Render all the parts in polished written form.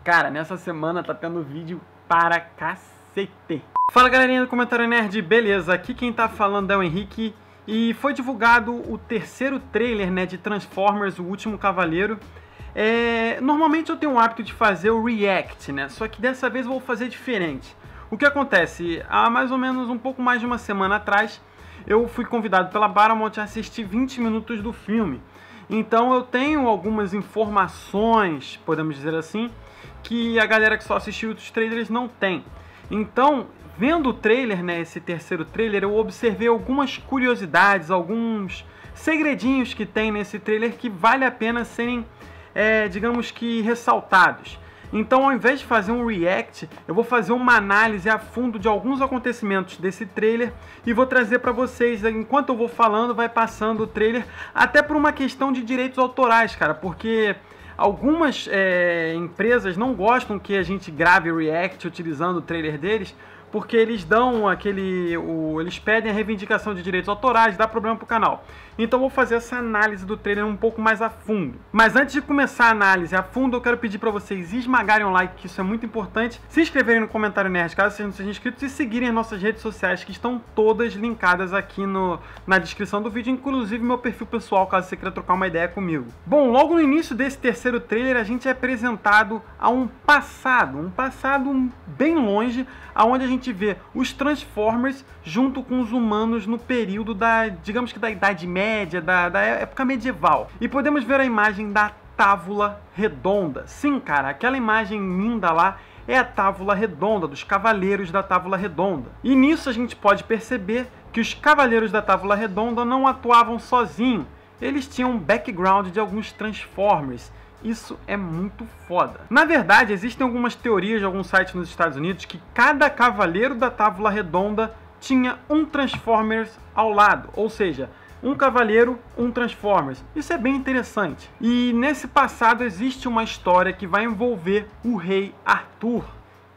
Cara, nessa semana tá tendo vídeo para cacete. Fala galerinha do Comentário Nerd, beleza? Aqui quem tá falando é o Henrique. E foi divulgado o terceiro trailer, né, de Transformers, O Último Cavaleiro. Normalmente eu tenho o hábito de fazer o react, né? Só que dessa vez eu vou fazer diferente. O que acontece? Há mais ou menos um pouco mais de uma semana atrás, eu fui convidado pela Paramount a assistir 20 minutos do filme. Então eu tenho algumas informações, podemos dizer assim, que a galera que só assistiu os trailers não tem. Então, vendo o trailer, né, esse terceiro trailer, eu observei algumas curiosidades, alguns segredinhos que tem nesse trailer que vale a pena serem, digamos que, ressaltados. Então, ao invés de fazer um react, eu vou fazer uma análise a fundo de alguns acontecimentos desse trailer e vou trazer para vocês, enquanto eu vou falando, vai passando o trailer, até por uma questão de direitos autorais, cara, porque algumas empresas não gostam que a gente grave react utilizando o trailer deles, porque eles dão eles pedem a reivindicação de direitos autorais, dá problema pro canal. Então eu vou fazer essa análise do trailer um pouco mais a fundo. Mas antes de começar a análise a fundo, eu quero pedir para vocês esmagarem o like, que isso é muito importante, se inscreverem no Comentário Nerd, caso vocês não sejam inscritos, e seguirem as nossas redes sociais, que estão todas linkadas aqui na descrição do vídeo, inclusive meu perfil pessoal, caso você queira trocar uma ideia comigo. Bom, logo no início desse terceiro trailer, a gente é apresentado a um passado bem longe, aonde a gente vê os Transformers junto com os humanos no período digamos que da Idade Média, da época medieval. E podemos ver a imagem da Távola Redonda. Sim, cara, aquela imagem linda lá é a Távola Redonda, dos Cavaleiros da Távola Redonda. E nisso a gente pode perceber que os Cavaleiros da Távola Redonda não atuavam sozinhos. Eles tinham um background de alguns Transformers. Isso é muito foda. Na verdade, existem algumas teorias de alguns sites nos Estados Unidos que cada Cavaleiro da Távola Redonda tinha um Transformers ao lado. Ou seja, um Cavaleiro, um Transformers. Isso é bem interessante. E nesse passado existe uma história que vai envolver o Rei Arthur.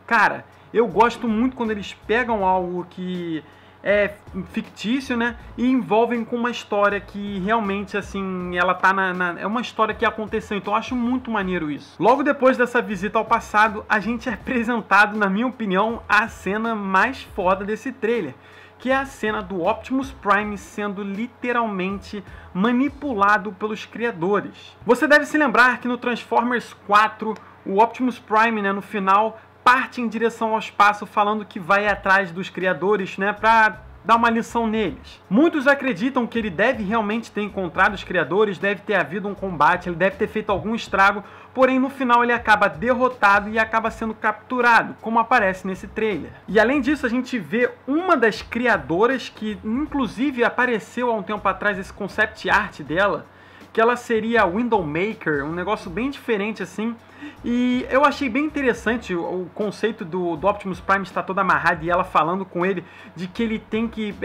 Cara, eu gosto muito quando eles pegam algo que é fictício, né, e envolvem com uma história que realmente, assim, ela tá é uma história que aconteceu, então eu acho muito maneiro isso. Logo depois dessa visita ao passado, a gente é apresentado, na minha opinião, a cena mais foda desse trailer, que é a cena do Optimus Prime sendo literalmente manipulado pelos criadores. Você deve se lembrar que no Transformers 4, o Optimus Prime, né, no final, parte em direção ao espaço falando que vai atrás dos criadores, né, pra dar uma lição neles. Muitos acreditam que ele deve realmente ter encontrado os criadores, deve ter havido um combate, ele deve ter feito algum estrago, porém no final ele acaba derrotado e acaba sendo capturado, como aparece nesse trailer. E além disso, a gente vê uma das criadoras que inclusive apareceu há um tempo atrás, esse concept art dela, que ela seria a Windowmaker, um negócio bem diferente assim. E eu achei bem interessante o conceito do Optimus Prime estar todo amarrado e ela falando com ele de que ele tem que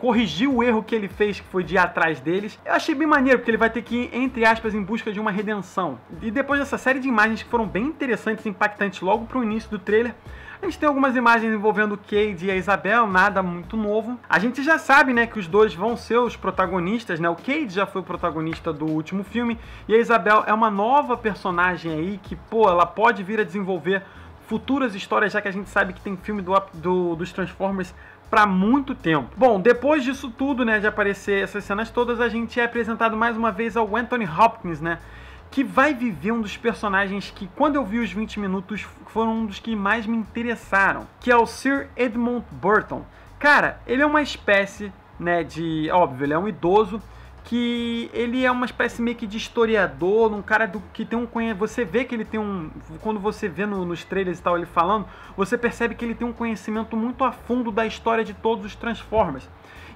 corrigir o erro que ele fez, que foi de ir atrás deles. Eu achei bem maneiro, porque ele vai ter que ir, entre aspas, em busca de uma redenção. E depois dessa série de imagens que foram bem interessantes e impactantes logo pro início do trailer, a gente tem algumas imagens envolvendo o Cade e a Isabel, nada muito novo. A gente já sabe, né, que os dois vão ser os protagonistas, né? O Cade já foi o protagonista do último filme e a Isabel é uma nova personagem aí que, pô, ela pode vir a desenvolver futuras histórias, já que a gente sabe que tem filme dos Transformers para muito tempo. Bom, depois disso tudo, né, de aparecer essas cenas todas, a gente é apresentado mais uma vez ao Anthony Hopkins, né, que vai viver um dos personagens que, quando eu vi os 20 minutos, foram um dos que mais me interessaram, que é o Sir Edmund Burton. Cara, ele é uma espécie, né, óbvio, ele é um idoso, que ele é uma espécie meio que de historiador, um cara que tem você vê que ele tem quando você vê nos trailers e tal ele falando, você percebe que ele tem um conhecimento muito a fundo da história de todos os Transformers.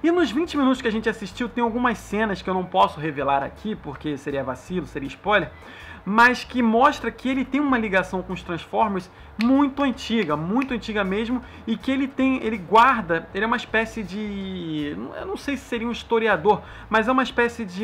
E nos 20 minutos que a gente assistiu, tem algumas cenas que eu não posso revelar aqui, porque seria vacilo, seria spoiler, mas que mostra que ele tem uma ligação com os Transformers muito antiga mesmo, e que ele é uma espécie de, eu não sei se seria um historiador, mas é uma espécie de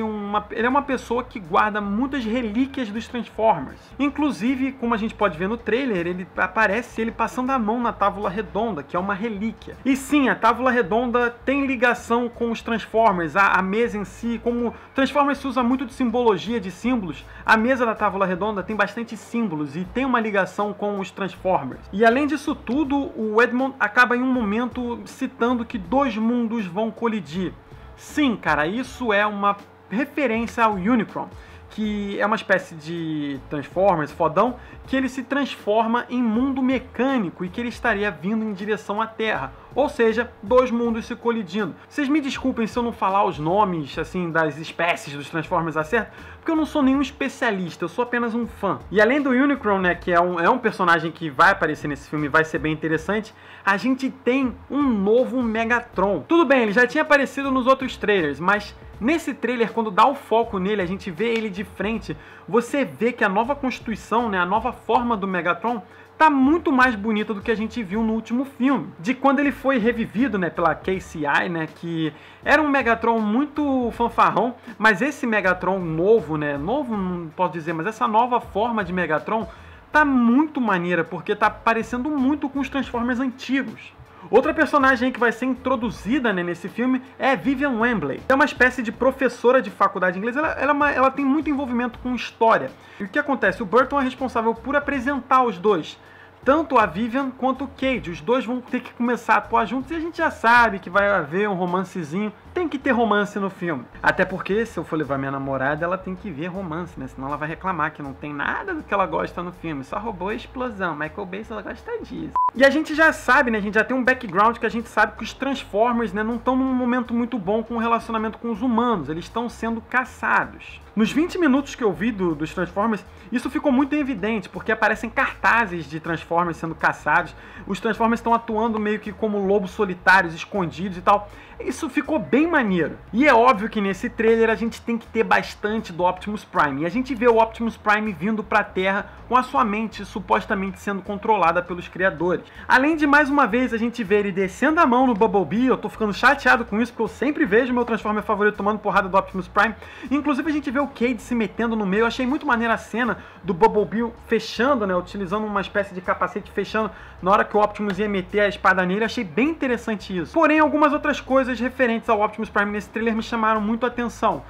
ele é uma pessoa que guarda muitas relíquias dos Transformers. Inclusive, como a gente pode ver no trailer, aparece ele passando a mão na Távola Redonda, que é uma relíquia. E sim, a Távola Redonda tem ligação com os Transformers, a mesa em si, como Transformers se usa muito de simbologia, de símbolos, a mesa da Távola Távola Redonda tem bastante símbolos e tem uma ligação com os Transformers. E além disso tudo, o Edmond acaba em um momento citando que dois mundos vão colidir. Sim, cara, isso é uma referência ao Unicron, que é uma espécie de Transformers fodão, que ele se transforma em mundo mecânico e que ele estaria vindo em direção à Terra. Ou seja, dois mundos se colidindo. Vocês me desculpem se eu não falar os nomes assim das espécies dos Transformers a certo, porque eu não sou nenhum especialista, eu sou apenas um fã. E além do Unicron, né, que é um personagem que vai aparecer nesse filme e vai ser bem interessante, a gente tem um novo Megatron. Tudo bem, ele já tinha aparecido nos outros trailers, mas nesse trailer, quando dá o foco nele, a gente vê ele de frente, você vê que a nova constituição, né, a nova forma do Megatron tá muito mais bonita do que a gente viu no último filme. De quando ele foi revivido, né, pela KCI, né, que era um Megatron muito fanfarrão, mas esse Megatron novo, né, novo não posso dizer, mas essa nova forma de Megatron tá muito maneira, porque tá parecendo muito com os Transformers antigos. Outra personagem que vai ser introduzida, né, nesse filme é Vivian Wembley. É uma espécie de professora de faculdade inglesa. Ela tem muito envolvimento com história. E o que acontece? O Burton é responsável por apresentar os dois. Tanto a Vivian quanto o Cage. Os dois vão ter que começar a atuar juntos e a gente já sabe que vai haver um romancezinho. Tem que ter romance no filme. Até porque, se eu for levar minha namorada, ela tem que ver romance, né? Senão ela vai reclamar que não tem nada do que ela gosta no filme. Só robô e explosão. Michael Bay, ela gosta disso. E a gente já sabe, né? A gente já tem um background que a gente sabe que os Transformers, né, não estão num momento muito bom com o relacionamento com os humanos. Eles estão sendo caçados. Nos 20 minutos que eu vi dos Transformers, isso ficou muito evidente, porque aparecem cartazes de Transformers sendo caçados. Os Transformers estão atuando meio que como lobos solitários, escondidos e tal. Isso ficou bem maneiro. E é óbvio que nesse trailer a gente tem que ter bastante do Optimus Prime. E a gente vê o Optimus Prime vindo pra Terra com a sua mente supostamente sendo controlada pelos criadores. Além de, mais uma vez, a gente ver ele descendo a mão no Bumblebee. Eu tô ficando chateado com isso, porque eu sempre vejo meu Transformer favorito tomando porrada do Optimus Prime. Inclusive a gente vê o Cage se metendo no meio. Eu achei muito maneira a cena do Bumblebee fechando, né, utilizando uma espécie de capacete fechando na hora que o Optimus ia meter a espada nele. Achei bem interessante isso. Porém, algumas outras coisas referentes ao Optimus Prime nesse trailer me chamaram muito a atenção.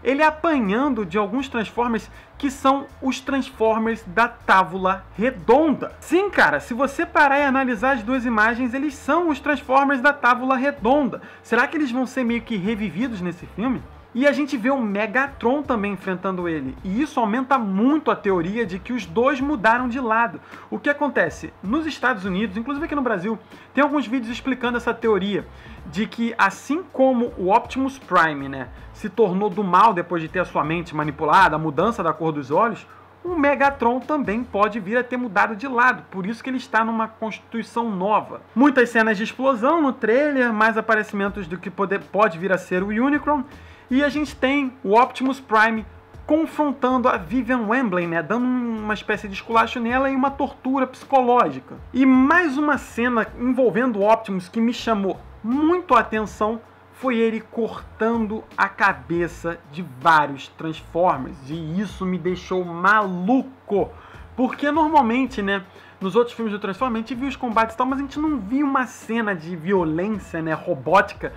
Ele apanhando de alguns Transformers que são os Transformers da Távola Redonda. Sim, cara, se você parar e analisar as duas imagens, eles são os Transformers da Távola Redonda. Será que eles vão ser meio que revividos nesse filme? E a gente vê o Megatron também enfrentando ele. E isso aumenta muito a teoria de que os dois mudaram de lado. O que acontece? Nos Estados Unidos, inclusive aqui no Brasil, tem alguns vídeos explicando essa teoria de que assim como o Optimus Prime, né, se tornou do mal depois de ter a sua mente manipulada, a mudança da cor dos olhos, o Megatron também pode vir a ter mudado de lado, por isso que ele está numa constituição nova. Muitas cenas de explosão no trailer, mais aparecimentos do que pode vir a ser o Unicron, e a gente tem o Optimus Prime confrontando a Vivian Wembley, né, dando uma espécie de esculacho nela e uma tortura psicológica. E mais uma cena envolvendo o Optimus que me chamou muito a atenção foi ele cortando a cabeça de vários Transformers. E isso me deixou maluco. Porque normalmente, né, nos outros filmes do Transformers a gente viu os combates e tal, mas a gente não viu uma cena de violência, né, robótica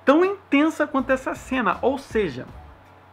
tão intensa quanto essa cena. Ou seja,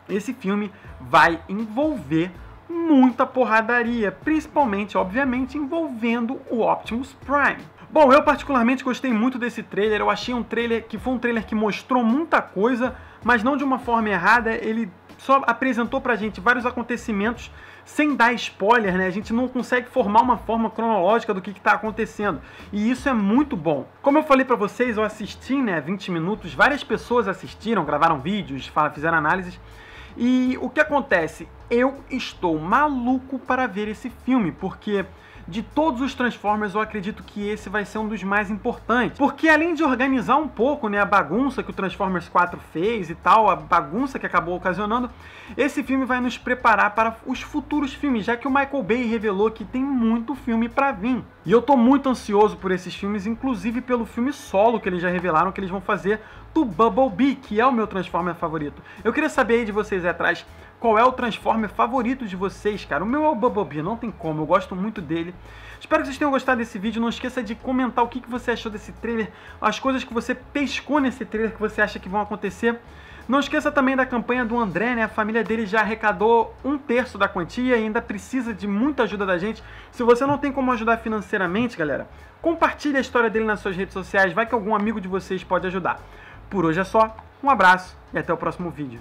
esse filme vai envolver muita porradaria, principalmente, obviamente, envolvendo o Optimus Prime. Bom, eu particularmente gostei muito desse trailer. Eu achei um trailer que mostrou muita coisa, mas não de uma forma errada. Ele só apresentou pra gente vários acontecimentos sem dar spoiler, né? A gente não consegue formar uma forma cronológica do que está acontecendo. E isso é muito bom. Como eu falei pra vocês, eu assisti, né, 20 minutos. Várias pessoas assistiram, gravaram vídeos, fizeram análises. E o que acontece? Eu estou maluco para ver esse filme, porque de todos os Transformers, eu acredito que esse vai ser um dos mais importantes. Porque além de organizar um pouco, né, a bagunça que o Transformers 4 fez e tal, a bagunça que acabou ocasionando, esse filme vai nos preparar para os futuros filmes, já que o Michael Bay revelou que tem muito filme para vir. E eu tô muito ansioso por esses filmes, inclusive pelo filme solo que eles já revelaram que eles vão fazer do Bumblebee, que é o meu Transformer favorito. Eu queria saber aí de vocês aí atrás, qual é o Transformer favorito de vocês, cara? O meu é o Bumblebee, não tem como, eu gosto muito dele. Espero que vocês tenham gostado desse vídeo. Não esqueça de comentar o que você achou desse trailer, as coisas que você pescou nesse trailer que você acha que vão acontecer. Não esqueça também da campanha do André, né? A família dele já arrecadou 1/3 da quantia e ainda precisa de muita ajuda da gente. Se você não tem como ajudar financeiramente, galera, compartilhe a história dele nas suas redes sociais, vai que algum amigo de vocês pode ajudar. Por hoje é só, um abraço e até o próximo vídeo.